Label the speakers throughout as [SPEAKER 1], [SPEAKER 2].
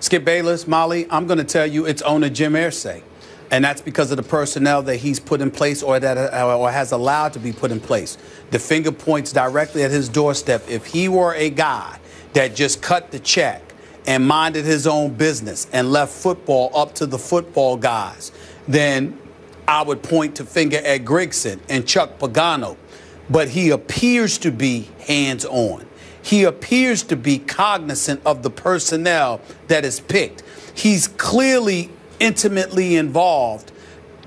[SPEAKER 1] Skip Bayless, Molly, I'm going to tell you it's owner Jim Irsay. And that's because of the personnel that he's put in place or has allowed to be put in place. The finger points directly at his doorstep. If he were a guy that just cut the check and minded his own business and left football up to the football guys, then I would point to finger at Grigson and Chuck Pagano. But he appears to be hands-on. He appears to be cognizant of the personnel that is picked. He's clearly intimately involved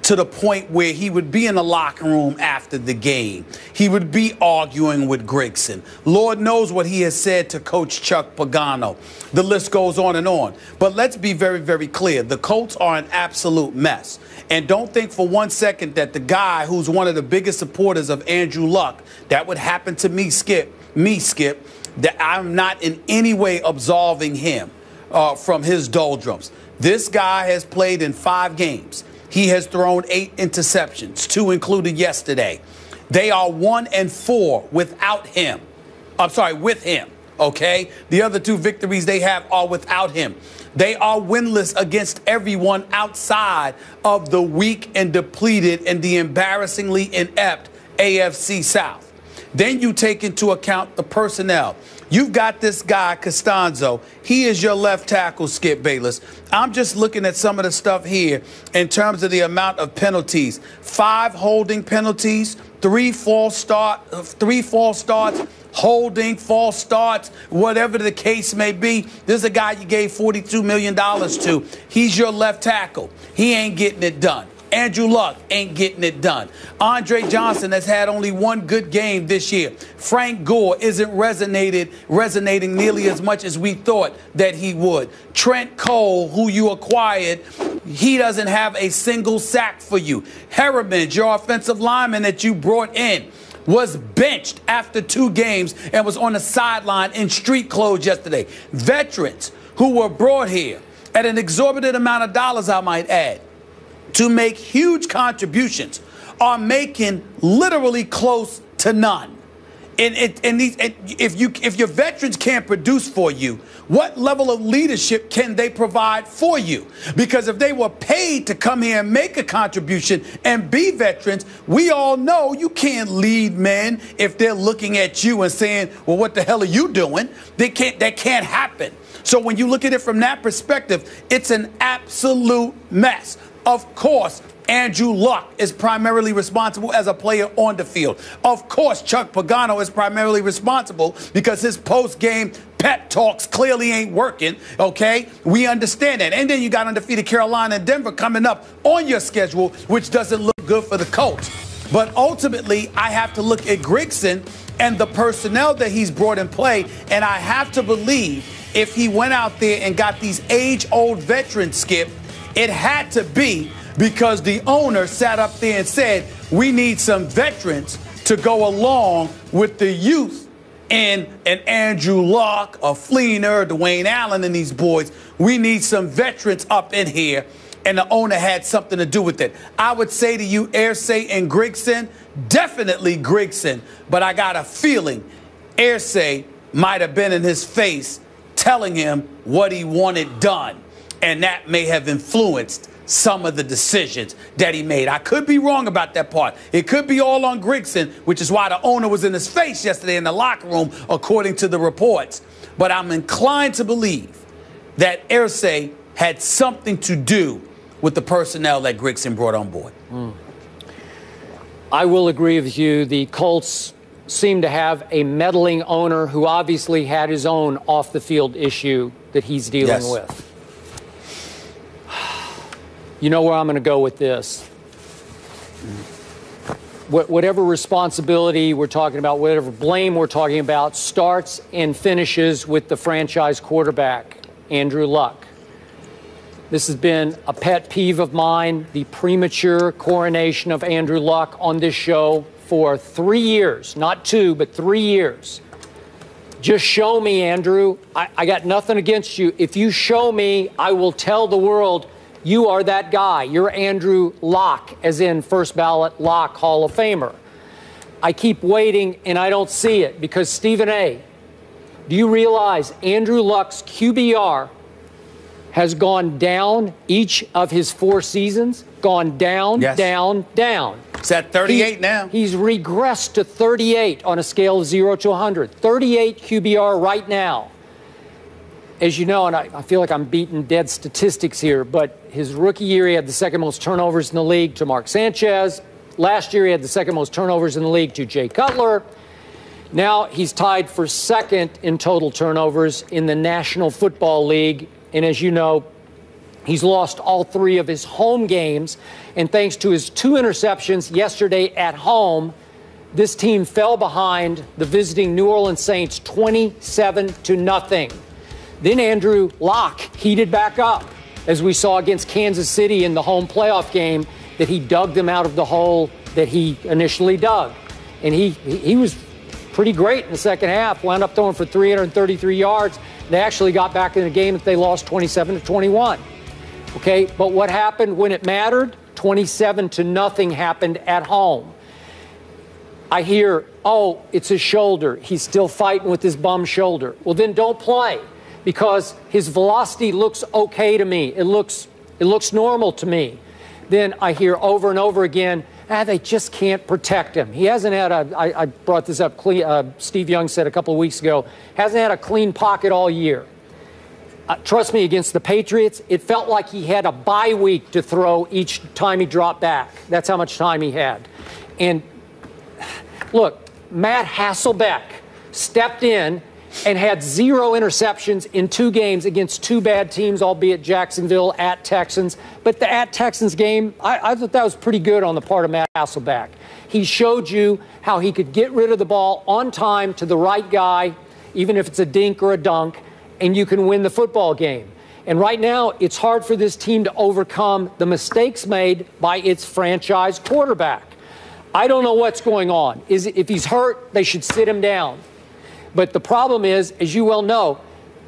[SPEAKER 1] to the point where he would be in the locker room after the game. He would be arguing with Grigson. Lord knows what he has said to Coach Chuck Pagano. The list goes on and on. But let's be very, very clear. The Colts are an absolute mess. And don't think for 1 second that the guy who's one of the biggest supporters of Andrew Luck, that would happen to me, Skip, that I'm not in any way absolving him from his doldrums. This guy has played in 5 games. He has thrown 8 interceptions, 2 included yesterday. They are 1-4 without him. I'm sorry, with him, okay? The other 2 victories they have are without him. They are winless against everyone outside of the weak and depleted and the embarrassingly inept AFC South. Then you take into account the personnel. You've got this guy, Costanzo. He is your left tackle, Skip Bayless. I'm just looking at some of the stuff here in terms of the amount of penalties. 5 holding penalties, 3 false starts, holding, false starts, whatever the case may be. This is a guy you gave $42 million to. He's your left tackle. He ain't getting it done. Andrew Luck ain't getting it done. Andre Johnson has had only 1 good game this year. Frank Gore isn't resonating nearly as much as we thought that he would. Trent Cole, who you acquired, he doesn't have a single sack for you. Harriman, your offensive lineman that you brought in, was benched after 2 games and was on the sideline in street clothes yesterday. Veterans who were brought here at an exorbitant amount of dollars, I might add, to make huge contributions, are making literally close to none. And if your veterans can't produce for you, what level of leadership can they provide for you? Because if they were paid to come here and make a contribution and be veterans, we all know you can't lead men if they're looking at you and saying, well, what the hell are you doing? That can't happen. So when you look at it from that perspective, it's an absolute mess. Of course, Andrew Luck is primarily responsible as a player on the field. Of course, Chuck Pagano is primarily responsible because his post-game pep talks clearly ain't working, okay? We understand that. And then you got undefeated Carolina and Denver coming up on your schedule, which doesn't look good for the Colts. But ultimately, I have to look at Grigson and the personnel that he's brought in play, and I have to believe if he went out there and got these age-old veterans, Skip, it had to be because the owner sat up there and said, we need some veterans to go along with the youth and an Andrew Luck, a Fleener, Dwayne Allen, and these boys. We need some veterans up in here, and the owner had something to do with it. I would say to you, Irsay and Grigson, definitely Grigson, but I got a feeling Irsay might have been in his face telling him what he wanted done. And that may have influenced some of the decisions that he made. I could be wrong about that part. It could be all on Grigson, which is why the owner was in his face yesterday in the locker room, according to the reports. But I'm inclined to believe that Irsay had something to do with the personnel that Grigson brought on board.
[SPEAKER 2] I will agree with you. The Colts seem to have a meddling owner who obviously had his own off-the-field issue that he's dealing with. You know where I'm going to go with this. Whatever responsibility we're talking about, whatever blame we're talking about, starts and finishes with the franchise quarterback, Andrew Luck. This has been a pet peeve of mine, the premature coronation of Andrew Luck on this show for 3 years, not 2, but 3 years. Just show me, Andrew. I got nothing against you. If you show me, I will tell the world you are that guy. You're Andrew Luck, as in first ballot Luck Hall of Famer. I keep waiting, and I don't see it because, Stephen A., do you realize Andrew Luck's QBR has gone down each of his 4 seasons, gone down,
[SPEAKER 1] Yes.
[SPEAKER 2] down, down.
[SPEAKER 1] It's at 38 now.
[SPEAKER 2] He's regressed to 38 on a scale of 0 to 100. 38 QBR right now. As you know, and I feel like I'm beating dead statistics here, but his rookie year, he had the second most turnovers in the league to Mark Sanchez. Last year, he had the second most turnovers in the league to Jay Cutler. Now he's tied for second in total turnovers in the National Football League. And as you know, he's lost all 3 of his home games. And thanks to his 2 interceptions yesterday at home, this team fell behind the visiting New Orleans Saints 27-0. Then Andrew Luck heated back up, as we saw against Kansas City in the home playoff game, that he dug them out of the hole that he initially dug. And he was pretty great in the second half, wound up throwing for 333 yards. They actually got back in the game that they lost 27-21. Okay, but what happened when it mattered? 27-0 happened at home. I hear, oh, it's his shoulder. He's still fighting with his bum shoulder. Well, then don't play, because his velocity looks okay to me. It looks normal to me. Then I hear over and over again, they just can't protect him. He hasn't had I brought this up, Steve Young said a couple of weeks ago, hasn't had a clean pocket all year. Trust me, against the Patriots, it felt like he had a bye week to throw each time he dropped back. That's how much time he had. And look, Matt Hasselbeck stepped in and had 0 interceptions in 2 games against 2 bad teams, albeit Jacksonville at Texans. But the at Texans game, I thought that was pretty good on the part of Matt Hasselbeck. He showed you how he could get rid of the ball on time to the right guy, even if it's a dink or a dunk, and you can win the football game. And right now, it's hard for this team to overcome the mistakes made by its franchise quarterback. I don't know what's going on. If he's hurt, they should sit him down. But the problem is, as you well know,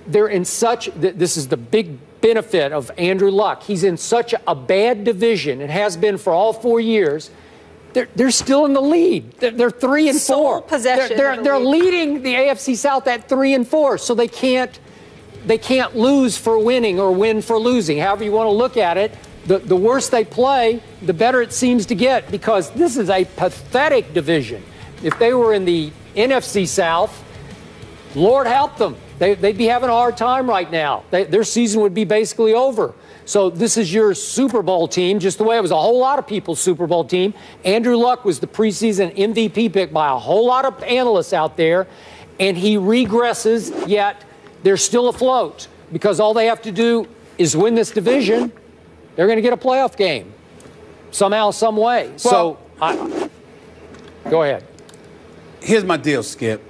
[SPEAKER 2] they're in such, this is the big benefit of Andrew Luck. He's in such a bad division, and has been for all 4 years. They're still in the lead. They're 3 and 4.
[SPEAKER 3] Sole possession.
[SPEAKER 2] They're leading the AFC South at 3 and 4, so they can't lose for winning or win for losing. However you want to look at it, the worse they play, the better it seems to get, because this is a pathetic division. If they were in the NFC South, Lord help them. They'd be having a hard time right now. Their season would be basically over. So this is your Super Bowl team, just the way it was a whole lot of people's Super Bowl team. Andrew Luck was the preseason MVP pick by a whole lot of analysts out there, and he regresses, yet they're still afloat, because all they have to do is win this division. They're going to get a playoff game somehow, some way.
[SPEAKER 1] Well,
[SPEAKER 2] So go ahead.
[SPEAKER 1] Here's my deal, Skip.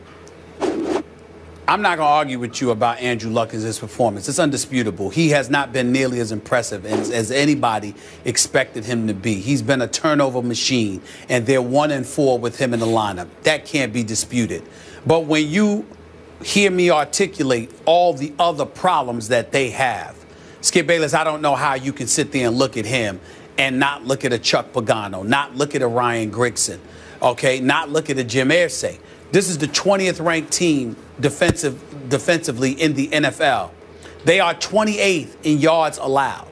[SPEAKER 1] I'm not going to argue with you about Andrew Luck and his performance. It's undisputable. He has not been nearly as impressive as anybody expected him to be. He's been a turnover machine, and they're 1 and 4 with him in the lineup. That can't be disputed. But when you hear me articulate all the other problems that they have, Skip Bayless, I don't know how you can sit there and look at him and not look at a Chuck Pagano, not look at a Ryan Grigson, okay, not look at a Jim Irsay. This is the 20th ranked team defensively in the NFL. They are 28th in yards allowed.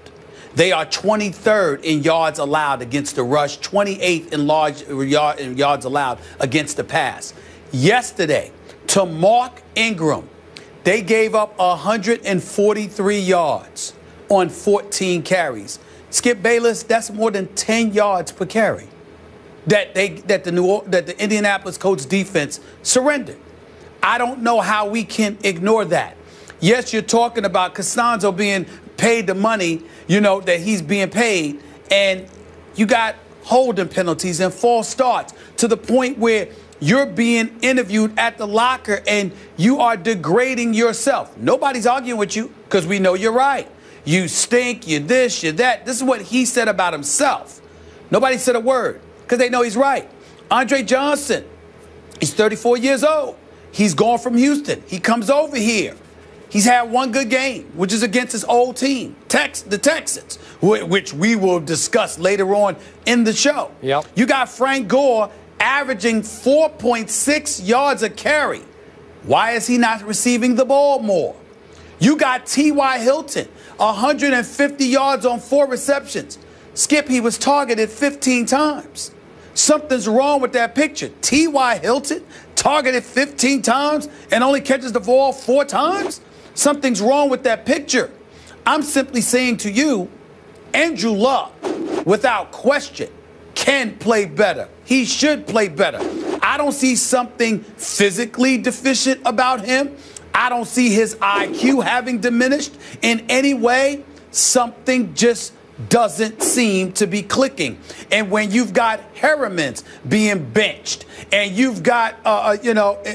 [SPEAKER 1] They are 23rd in yards allowed against the rush, 28th in yards allowed against the pass. Yesterday, to Mark Ingram, they gave up 143 yards on 14 carries. Skip Bayless, that's more than 10 yards per carry that the Indianapolis Colts defense surrendered. I don't know how we can ignore that. Yes, you're talking about Costanzo being paid the money, you know, that he's being paid, and you got holding penalties and false starts to the point where you're being interviewed at the locker and you are degrading yourself. Nobody's arguing with you, because we know you're right. You stink, you're this, you're that. This is what he said about himself. Nobody said a word, because they know he's right. Andre Johnson, he's 34 years old. He's gone from Houston. He comes over here. He's had one good game, which is against his old team, the Texans, which we will discuss later on in the show.
[SPEAKER 2] Yep.
[SPEAKER 1] You got Frank Gore averaging 4.6 yards a carry. Why is he not receiving the ball more? You got T.Y. Hilton, 150 yards on 4 receptions. Skip, he was targeted 15 times. Something's wrong with that picture. T.Y. Hilton targeted 15 times and only catches the ball 4 times? Something's wrong with that picture. I'm simply saying to you, Andrew Luck, without question, can play better. He should play better. I don't see something physically deficient about him. I don't see his IQ having diminished in any way. Something just doesn't seem to be clicking. And when you've got Harriman's being benched, and you've got,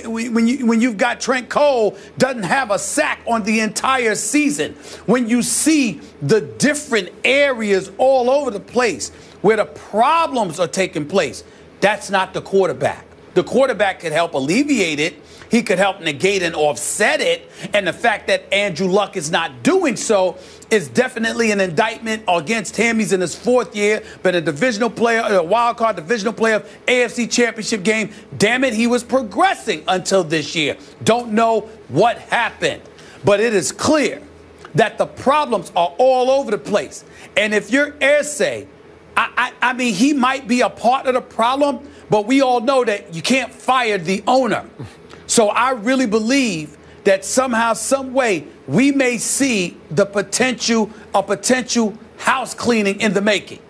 [SPEAKER 1] when you've got Trent Cole doesn't have a sack on the entire season, when you see the different areas all over the place where the problems are taking place, that's not the quarterback. The quarterback could help alleviate it. He could help negate and offset it. And the fact that Andrew Luck is not doing so is definitely an indictment against him. He's in his 4th year, been a divisional player, a wild card divisional player of AFC Championship game. Damn it, he was progressing until this year. Don't know what happened. But it is clear that the problems are all over the place. And if you're Irsay, I mean, he might be a part of the problem, but we all know that you can't fire the owner. So I really believe that somehow, some way, we may see a potential house cleaning in the making.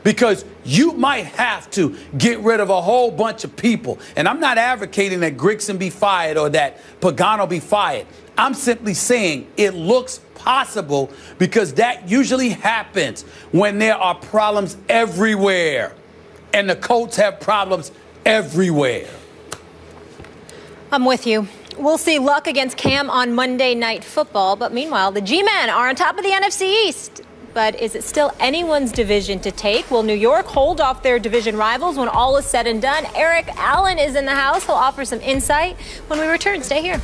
[SPEAKER 1] Because you might have to get rid of a whole bunch of people. And I'm not advocating that Grigson be fired or that Pagano be fired. I'm simply saying it looks possible, because that usually happens when there are problems everywhere. And the Colts have problems everywhere.
[SPEAKER 3] I'm with you. We'll see Luck against Cam on Monday Night Football. But meanwhile, the G-Men are on top of the NFC East. But is it still anyone's division to take? Will New York hold off their division rivals when all is said and done? Eric Allen is in the house. He'll offer some insight when we return. Stay here.